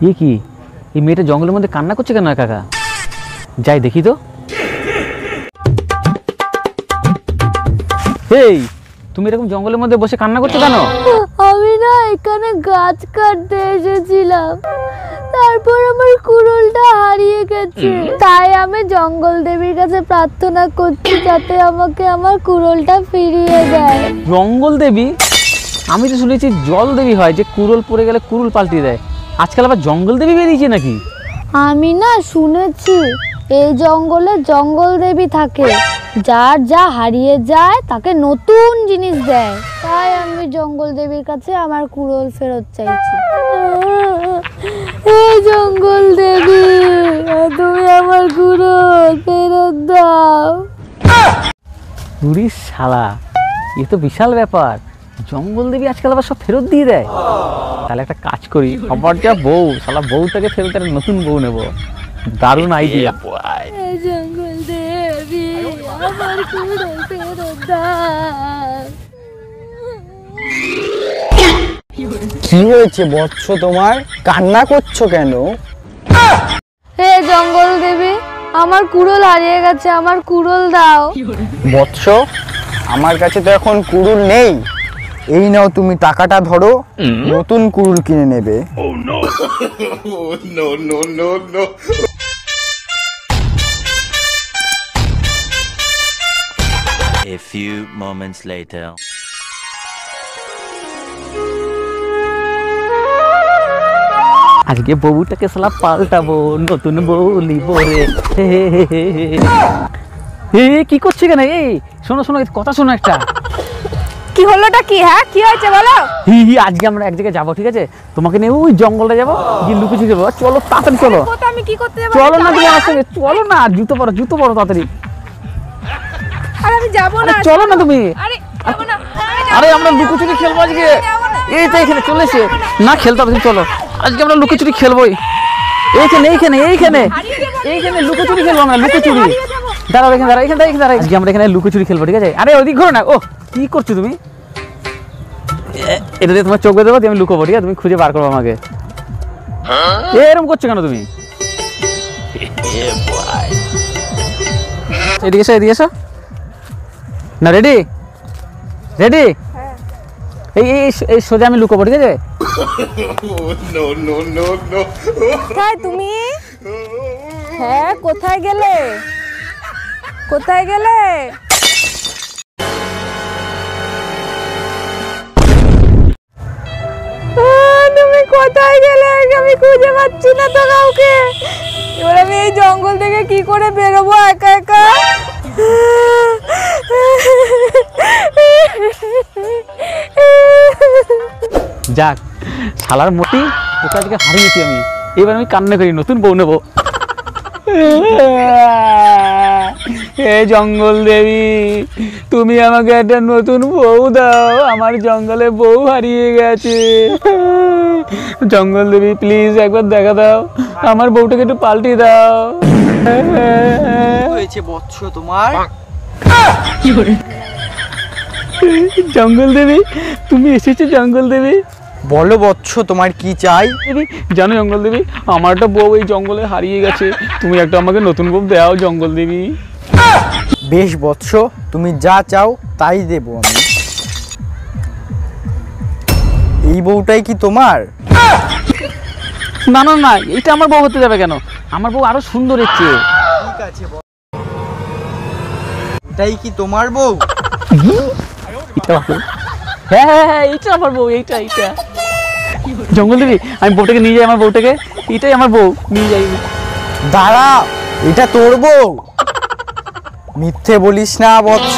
ये কি এই মেয়েটা জঙ্গলের মধ্যে কান্না করছে কেন একা একা? যাই দেখি তো। এই তুমি এরকম জঙ্গলের মধ্যে বসে কান্না করছো কেন? আমি না এখানে গাছ কাটতে এসেছিলাম, তারপর আমার কুড়ুলটা হারিয়ে গেছে, তাই আমি জঙ্গল দেবীর কাছে প্রার্থনা করছি যাতে আমাকে আমার কুড়ুলটা ফিরিয়ে দেয়। জঙ্গল দেবী? আমি তো শুনেছি জল দেবী হয়, যে কুড়ুল পড়ে গেলে কুড়ুল পাল্টিয়ে দেয়। আজকাল আবার জঙ্গল দেবী বেরিয়েছে নাকি? আমি না শুনেছি এই জঙ্গলে জঙ্গল দেবী থাকে, যার যা হারিয়ে যায় তাকে নতুন জিনিস দেয়, তাই আমি জঙ্গল দেবীর কাছে আমার কুড়োল ফেরত চাইছি। এই জঙ্গল দেবী, তুমি আমার কুড়োল ফেরত দাও। পুরি শালা, এ তো বিশাল ব্যাপার। জঙ্গল দেবী আজকাল আবার সব ফেরত দিয়ে দেয়। তাহলে একটা কাজ করি, আমার যা বউ, শালা বউটাকে ফেরত একটা নতুন বউ নেবো। দারুণ আইডিয়া। জঙ্গল দেবী, আমার কুড়োল ফেরত দাও। কি হয়েছে বৎস, তোমার কান্না করছো কেন? হে জঙ্গল দেবী, আমার কুড়োল হারিয়ে গেছে, আমার কুড়োল দাও। বৎস, আমার কাছে তো এখন কুড়ুল নেই। এই নাও, তুমি টাকাটা ধরো, নতুন কুড়ুল কিনে নেবে। A few moments later. আজকে বউটাকে শালা পাল্টাবো, নতুন বউ লিবো রে। কি করছে কেন? এই শোনো শোনো, কথা শোনো একটা। কি হলোটা কি? হ্যাঁ কি হয়েছে বলো? আজকে আমরা এক জায়গায় যাবো, ঠিক আছে? তোমাকে নিয়ে ওই জঙ্গলে যাবো, গিয়ে লুকিয়ে যাবো। চলো তাড়াতাড়ি চলো। আমি কি করতে যাবো? চলো না তুমি আমার সঙ্গে, চলো না। জুতো পরো, জুতো পরো তাড়াতাড়ি। আরে আমি যাবো না। চলো না তুমি। আরে যাবো না। আরে আমরা লুকোচুরি খেলবো আজকে। এই তো এখানে চলে এসে। না খেলতে হবে, চলো আজকে আমরা লুকোচুরি খেলবো। এইখানে এইখানে এইখানে এইখানে লুকোচুরি খেলবো আমরা, লুকোচুরি। দাঁড়াও এখানে, দাঁড়াও এখানে, এখানে দাঁড়াও। আজকে আমরা এখানে লুকোচুরি খেলবো, ঠিক আছে? আরে ওদিক ঘোরো না। ও কি করছো তুমি? এটা দিয়ে তোমার চোখে দেবো, আমি লুকোবো, ঠিক আছে? তুমি খুঁজে বার করবো আমাকে। এরকম করছো কেন তুমি? এদিকে এসো, এদিকে এসো না। Ready ready? এই এই সোজা আমি লুকোবো, ঠিক আছে? কোথায় তুমি? হ্যাঁ কোথায় গেলে? কোথায় গেলে? তুমি কোথায় গেলে? আমি খুঁজে পাচ্ছি না তো কাউকে। এবার আমি এই জঙ্গল থেকে কি করে বেরোবো একা একা? যাক, শালার মোটি ওকে আজকে হারিয়েছি আমি। এবার আমি কান্না করি, নতুন বউ নেবো। এই জঙ্গল দেবী, তুমি আমাকে একটা নতুন বউ দাও, আমার জঙ্গলে বউ হারিয়ে গেছে। জঙ্গল দেবী প্লিজ একবার দেখা দাও, আমার বউটাকে একটু পাল্টে দাও। হয়েছে বৎস তোমার? জঙ্গল দেবী, তুমি এসেছো জঙ্গল দেবী। বলো বৎস, তোমার কি চাই? দেবী জানো জঙ্গল দেবী, আমার একটা বউ এই জঙ্গলে হারিয়ে গেছে, তুমি একটা আমাকে নতুন বউ দাও জঙ্গল দেবী। বেশ বৎস, তুমি যা চাও তাই দেব আমি। এই বউটাই কি তোমার? না না না, এটা আমার বউ হতে যাবে কেন? আমার বউ আরো সুন্দর হচ্ছে। ঠিক আছে, এটাই কি তোমার বউ? এটা হ্যাঁ হ্যাঁ হ্যাঁ, এইটা আমার বউ, এইটা এইটা। জঙ্গল দেবী, আমি বউটাকে নিয়ে যাই, আমার বউটাকে। এটাই আমার বউ, নিয়ে যাই। দাঁড়া, এটা তোর বউ? মিথ্যে বলিস না বৎস।